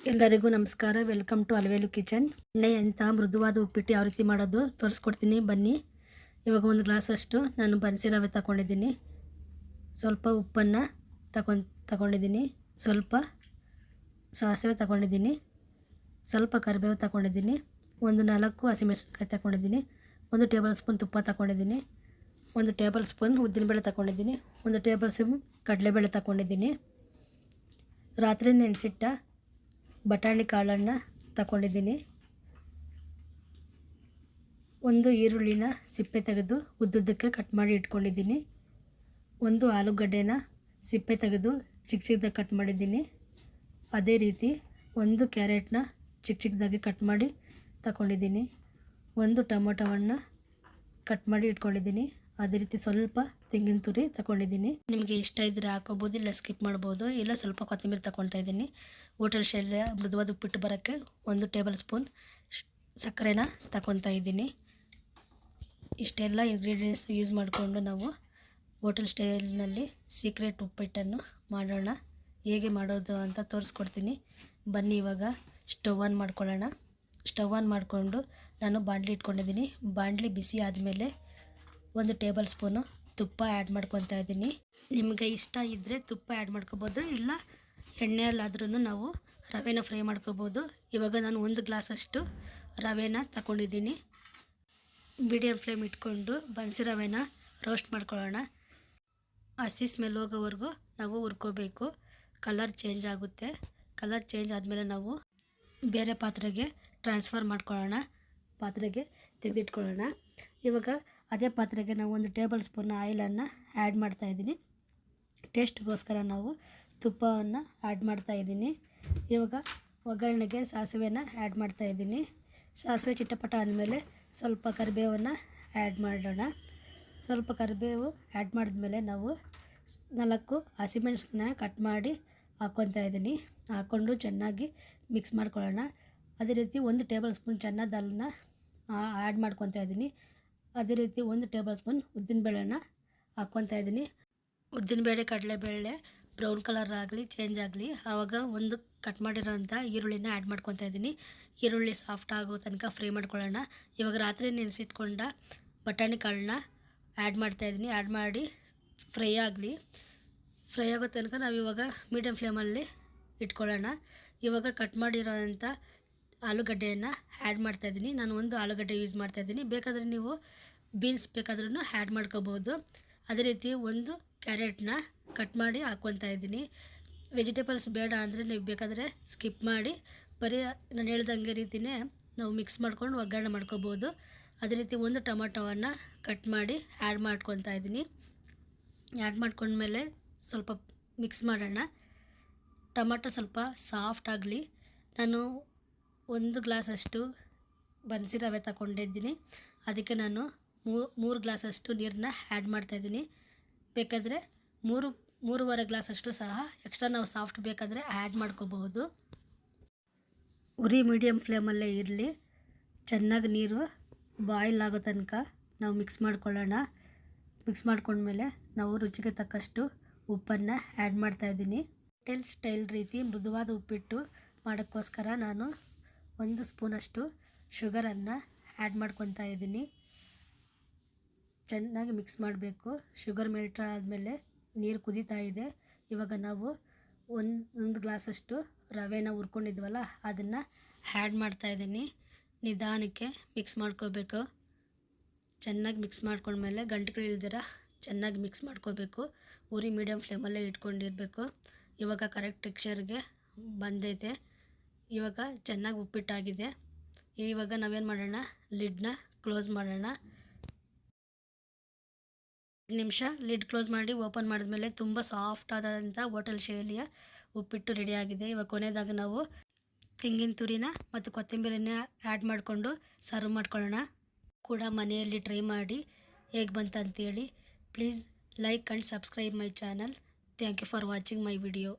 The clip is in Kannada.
ಎಲ್ಲರಿಗೂ ನಮಸ್ಕಾರ. Welcome to Alavelu kitchen. ಎಣ್ಣೆಯಂಥ ಮೃದುವಾದ ಉಪ್ಪಿಟ್ಟು ಯಾವ ರೀತಿ ಮಾಡೋದು ತೋರಿಸ್ಕೊಡ್ತೀನಿ ಬನ್ನಿ. ಇವಾಗ ಒಂದು ಗ್ಲಾಸಷ್ಟು ನಾನು ಬನ್ಸಿ ರವೆ ತಗೊಂಡಿದ್ದೀನಿ. ಸ್ವಲ್ಪ ಉಪ್ಪನ್ನು ತಗೊಂಡಿದ್ದೀನಿ. ಸ್ವಲ್ಪ ಸಾಸಿವೆ ತಗೊಂಡಿದ್ದೀನಿ. ಸ್ವಲ್ಪ ಕರಿಬೇವು ತಗೊಂಡಿದ್ದೀನಿ. ಒಂದು 4 ಹಸಿಮೆಣಸಿನಕಾಯಿ ತಗೊಂಡಿದ್ದೀನಿ. 1 ಟೇಬಲ್ ಸ್ಪೂನ್ ತುಪ್ಪ ತಗೊಂಡಿದ್ದೀನಿ. 1 ಟೇಬಲ್ ಸ್ಪೂನ್ ಉದ್ದಿನಬೇಳೆ ತಗೊಂಡಿದ್ದೀನಿ. 1 ಟೇಬಲ್ ಸ್ಪೂನ್ ಕಡಲೆಬೇಳೆ ತಗೊಂಡಿದ್ದೀನಿ. ರಾತ್ರಿ ನೆನೆಸಿಟ್ಟ ಬಟಾಣಿ ಕಾಳನ್ನು ತಗೊಂಡಿದ್ದೀನಿ. 1 ಈರುಳ್ಳಿನ ಸಿಪ್ಪೆ ತೆಗೆದು ಉದ್ದುದ್ದಕ್ಕೆ ಕಟ್ ಮಾಡಿ ಇಟ್ಕೊಂಡಿದ್ದೀನಿ. 1 ಆಲೂಗಡ್ಡೆನ ಸಿಪ್ಪೆ ತೆಗೆದು ಚಿಕ್ಕದಾಗಿ ಕಟ್ ಮಾಡಿದ್ದೀನಿ. ಅದೇ ರೀತಿ 1 ಕ್ಯಾರೆಟ್ನ ಚಿಕ್ಕದಾಗಿ ಕಟ್ ಮಾಡಿ ತಗೊಂಡಿದ್ದೀನಿ. 1 ಟೊಮೊಟೊವನ್ನು ಕಟ್ ಮಾಡಿ ಇಟ್ಕೊಂಡಿದ್ದೀನಿ. ಅದೇ ರೀತಿ ಸ್ವಲ್ಪ ತೆಂಗಿನ ತುರಿ ತಗೊಂಡಿದ್ದೀನಿ. ನಿಮಗೆ ಇಷ್ಟ ಇದ್ದರೆ ಹಾಕೋಬೋದು, ಇಲ್ಲ ಸ್ಕಿಪ್ ಮಾಡ್ಬೋದು. ಇಲ್ಲ ಸ್ವಲ್ಪ ಕೊತ್ತಂಬರಿ ತಗೊಳ್ತಾ ಇದ್ದೀನಿ. ಹೋಟೆಲ್ ಶೈಲಿಯ ಮೃದುವಾದ ಉಪ್ಪಿಟ್ಟು ಬರೋಕ್ಕೆ 1 ಟೇಬಲ್ ಸ್ಪೂನ್ ಸಕ್ಕರೆನ ತಗೊತಾ ಇದ್ದೀನಿ. ಇಷ್ಟೆಲ್ಲ ಇಂಗ್ರೀಡಿಯೆಂಟ್ಸ್ ಯೂಸ್ ಮಾಡಿಕೊಂಡು ನಾವು ಹೋಟೆಲ್ ಸ್ಟೈಲ್ನಲ್ಲಿ ಸೀಕ್ರೆಟ್ ಉಪ್ಪಿಟ್ಟನ್ನು ಮಾಡೋಣ. ಹೇಗೆ ಮಾಡೋದು ಅಂತ ತೋರಿಸ್ಕೊಡ್ತೀನಿ ಬನ್ನಿ. ಇವಾಗ ಸ್ಟವ್ ಆನ್ ಮಾಡ್ಕೊಳ್ಳೋಣ. ಸ್ಟವ್ ಆನ್ ಮಾಡಿಕೊಂಡು ನಾನು ಬಾಣಲಿ ಇಟ್ಕೊಂಡಿದ್ದೀನಿ. ಬಾಣಲಿ ಬಿಸಿ ಆದಮೇಲೆ 1 ಟೇಬಲ್ ಸ್ಪೂನು ತುಪ್ಪ ಆ್ಯಡ್ ಮಾಡ್ಕೊತಾ ಇದ್ದೀನಿ. ನಿಮಗೆ ಇಷ್ಟ ಇದ್ದರೆ ತುಪ್ಪ ಆ್ಯಡ್ ಮಾಡ್ಕೋಬೋದು, ಇಲ್ಲ ಎಣ್ಣೆಯಲ್ಲಾದ್ರೂ ನಾವು ರವೆನ ಫ್ರೈ ಮಾಡ್ಕೋಬೋದು. ಇವಾಗ ನಾನು 1 ಗ್ಲಾಸಷ್ಟು ರವೆನ ತಗೊಂಡಿದ್ದೀನಿ. ಮೀಡಿಯಮ್ ಫ್ಲೇಮ್ ಇಟ್ಕೊಂಡು ಬನ್ಸಿ ರವೆನ ರೋಸ್ಟ್ ಮಾಡ್ಕೊಳ್ಳೋಣ. ಹಸಿ ಸ್ಮೆಲ್ ಹೋಗೋವರೆಗೂ ನಾವು ಹುರ್ಕೋಬೇಕು. ಕಲರ್ ಚೇಂಜ್ ಆಗುತ್ತೆ. ಕಲರ್ ಚೇಂಜ್ ಆದಮೇಲೆ ನಾವು ಬೇರೆ ಪಾತ್ರೆಗೆ ಟ್ರಾನ್ಸ್ಫರ್ ಮಾಡ್ಕೊಳ್ಳೋಣ. ಪಾತ್ರೆಗೆ ತೆಗೆದಿಟ್ಕೊಳ್ಳೋಣ. ಇವಾಗ ಅದೇ ಪಾತ್ರೆಗೆ ನಾವು 1 ಟೇಬಲ್ ಸ್ಪೂನ್ ಆಯಿಲನ್ನು ಆ್ಯಡ್ ಮಾಡ್ತಾಯಿದ್ದೀನಿ. ಟೇಸ್ಟ್ಗೋಸ್ಕರ ನಾವು ತುಪ್ಪವನ್ನು ಆ್ಯಡ್ ಮಾಡ್ತಾಯಿದ್ದೀನಿ. ಇವಾಗ ಒಗ್ಗರಣೆಗೆ ಸಾಸಿವೆನ ಆ್ಯಡ್ ಮಾಡ್ತಾಯಿದ್ದೀನಿ. ಸಾಸಿವೆ ಚಿಟಪಟ ಆದಮೇಲೆ ಸ್ವಲ್ಪ ಕರಿಬೇವನ್ನು ಆ್ಯಡ್ ಮಾಡೋಣ. ಸ್ವಲ್ಪ ಕರಿಬೇವು ಆ್ಯಡ್ ಮಾಡಿದ್ಮೇಲೆ ನಾವು 4 ಹಸಿಮೆಣಸನ್ನ ಕಟ್ ಮಾಡಿ ಹಾಕ್ಕೊತಾ ಇದ್ದೀನಿ. ಹಾಕ್ಕೊಂಡು ಚೆನ್ನಾಗಿ ಮಿಕ್ಸ್ ಮಾಡ್ಕೊಳ್ಳೋಣ. ಅದೇ ರೀತಿ 1 ಟೇಬಲ್ ಸ್ಪೂನ್ ಚೆನ್ನ ದಾಲನ್ನ ಆ್ಯಡ್ ಮಾಡ್ಕೊತಾ ಇದ್ದೀನಿ. ಅದೇ ರೀತಿ 1 ಟೇಬಲ್ ಸ್ಪೂನ್ ಉದ್ದಿನಬೇಳೆನ ಹಾಕ್ಕೊತಾ ಇದ್ದೀನಿ. ಉದ್ದಿನಬೇಳೆ ಕಡಲೆಬೇಳೆ ಬ್ರೌನ್ ಕಲರ್ ಆಗಲಿ ಚೇಂಜ್ ಆಗಲಿ ಆವಾಗ 1 ಕಟ್ ಮಾಡಿರೋಂಥ ಈರುಳ್ಳಿನ ಆ್ಯಡ್ ಮಾಡ್ಕೊತಾ ಇದ್ದೀನಿ. ಈರುಳ್ಳಿ ಸಾಫ್ಟ್ ಆಗೋ ತನಕ ಫ್ರೈ ಮಾಡ್ಕೊಳ್ಳೋಣ. ಇವಾಗ ರಾತ್ರಿ ನೆನೆಸಿಟ್ಕೊಂಡ ಬಟಾಣಿ ಕಾಳನ್ನ ಆ್ಯಡ್ ಮಾಡ್ತಾಯಿದ್ದೀನಿ. ಆ್ಯಡ್ ಮಾಡಿ ಫ್ರೈ ಆಗೋ ತನಕ ನಾವು ಇವಾಗ ಮೀಡಿಯಮ್ ಫ್ಲೇಮಲ್ಲಿ ಇಟ್ಕೊಳ್ಳೋಣ. ಇವಾಗ ಕಟ್ ಮಾಡಿರೋಂಥ ಆಲೂಗಡ್ಡೆಯನ್ನು ಆ್ಯಡ್ ಮಾಡ್ತಾಯಿದ್ದೀನಿ. ನಾನು 1 ಆಲೂಗಡ್ಡೆ ಯೂಸ್ ಮಾಡ್ತಾಯಿದ್ದೀನಿ. ಬೇಕಾದರೆ ನೀವು ಬೀನ್ಸ್ ಬೇಕಾದ್ರೂ ಆ್ಯಡ್ ಮಾಡ್ಕೋಬೋದು. ಅದೇ ರೀತಿ 1 ಕ್ಯಾರೆಟ್ನ ಕಟ್ ಮಾಡಿ ಹಾಕ್ಕೊತಾ ಇದ್ದೀನಿ. ವೆಜಿಟೇಬಲ್ಸ್ ಬೇಡ ಅಂದರೆ ನೀವು ಬೇಕಾದರೆ ಸ್ಕಿಪ್ ಮಾಡಿ ಬರೀ ನಾನು ಹೇಳ್ದಂಗೆ ರೀತಿಯೇ ನಾವು ಮಿಕ್ಸ್ ಮಾಡ್ಕೊಂಡು ಒಗ್ಗರಣೆ ಮಾಡ್ಕೋಬೋದು. ಅದೇ ರೀತಿ 1 ಟೊಮೊಟೊವನ್ನು ಕಟ್ ಮಾಡಿ ಆ್ಯಡ್ ಮಾಡ್ಕೊತಾ ಇದ್ದೀನಿ. ಆ್ಯಡ್ ಮಾಡ್ಕೊಂಡ್ಮೇಲೆ ಸ್ವಲ್ಪ ಮಿಕ್ಸ್ ಮಾಡೋಣ. ಟೊಮೊಟೊ ಸ್ವಲ್ಪ ಸಾಫ್ಟ್ ಆಗಲಿ. ನಾನು 1 ಗ್ಲಾಸಷ್ಟು ಬನ್ಸಿ ರವೆ ತಗೊಂಡಿದ್ದೀನಿ. ಅದಕ್ಕೆ ನಾನು 3 ಗ್ಲಾಸಷ್ಟು ನೀರನ್ನ ಆ್ಯಡ್ ಮಾಡ್ತಾಯಿದ್ದೀನಿ. ಬೇಕಾದರೆ 3.5 ಗ್ಲಾಸಷ್ಟು ಸಹ ಎಕ್ಸ್ಟ್ರಾ ನಾವು ಸಾಫ್ಟ್ ಬೇಕಾದರೆ ಆ್ಯಡ್ ಮಾಡ್ಕೋಬಹುದು. ಉರಿ ಮೀಡಿಯಮ್ ಫ್ಲೇಮಲ್ಲೇ ಇರಲಿ. ಚೆನ್ನಾಗಿ ನೀರು ಬಾಯ್ಲ್ ಆಗೋ ತನಕ ನಾವು ಮಿಕ್ಸ್ ಮಾಡ್ಕೊಳ್ಳೋಣ. ಮಿಕ್ಸ್ ಮಾಡ್ಕೊಂಡ್ಮೇಲೆ ನಾವು ರುಚಿಗೆ ತಕ್ಕಷ್ಟು ಉಪ್ಪನ್ನು ಆ್ಯಡ್ ಮಾಡ್ತಾಯಿದ್ದೀನಿ. ಹೋಟೆಲ್ ಸ್ಟೈಲ್ ರೀತಿ ಮೃದುವಾದ ಉಪ್ಪಿಟ್ಟು ಮಾಡೋಕ್ಕೋಸ್ಕರ ನಾನು 1 ಸ್ಪೂನಷ್ಟು ಶುಗರನ್ನು ಆ್ಯಡ್ ಮಾಡ್ಕೊತಾ ಇದ್ದೀನಿ. ಚೆನ್ನಾಗಿ ಮಿಕ್ಸ್ ಮಾಡಬೇಕು. ಶುಗರ್ ಮೆಲ್ಟ್ ಆದಮೇಲೆ ನೀರು ಕುದೀತಾ ಇದೆ. ಇವಾಗ ನಾವು 1 ಗ್ಲಾಸಷ್ಟು ರವೆನ ಹುರ್ಕೊಂಡಿದ್ವಲ್ಲ ಅದನ್ನು ಆ್ಯಡ್ ಮಾಡ್ತಾಯಿದ್ದೀನಿ. ನಿಧಾನಕ್ಕೆ ಮಿಕ್ಸ್ ಮಾಡ್ಕೋಬೇಕು. ಚೆನ್ನಾಗಿ ಮಿಕ್ಸ್ ಮಾಡ್ಕೊಂಡ್ಮೇಲೆ ಗಂಟುಗಳಿಲ್ದಿರ ಚೆನ್ನಾಗಿ ಮಿಕ್ಸ್ ಮಾಡ್ಕೋಬೇಕು. ಉರಿ ಮೀಡಿಯಮ್ ಫ್ಲೇಮಲ್ಲೇ ಇಟ್ಕೊಂಡಿರಬೇಕು. ಇವಾಗ ಕರೆಕ್ಟ್ ಟೆಕ್ಸ್ಚರ್ಗೆ ಬಂದೈತೆ. ಇವಾಗ ಚೆನ್ನಾಗಿ ಉಪ್ಪಿಟ್ಟಾಗಿದೆ. ಇವಾಗ ನಾವೇನು ಮಾಡೋಣ, ಲಿಡ್ನ ಕ್ಲೋಸ್ ಮಾಡೋಣ. 1 ನಿಮಿಷ ಲಿಡ್ ಕ್ಲೋಸ್ ಮಾಡಿ ಓಪನ್ ಮಾಡಿದ್ಮೇಲೆ ತುಂಬ ಸಾಫ್ಟ್ ಆದಂಥ ಹೋಟೆಲ್ ಶೈಲಿಯ ಉಪ್ಪಿಟ್ಟು ರೆಡಿಯಾಗಿದೆ. ಇವಾಗ ಕೊನೆಯದಾಗ ನಾವು ತೆಂಗಿನ ತುರಿನ ಮತ್ತು ಕೊತ್ತಂಬರಿನ ಆ್ಯಡ್ ಮಾಡಿಕೊಂಡು ಸರ್ವ್ ಮಾಡ್ಕೊಳ್ಳೋಣ. ಕೂಡ ಮನೆಯಲ್ಲಿ ಟ್ರೈ ಮಾಡಿ ಹೇಗೆ ಬಂತು ಅಂತೇಳಿ. Please like and subscribe my channel. Thank you for watching my video.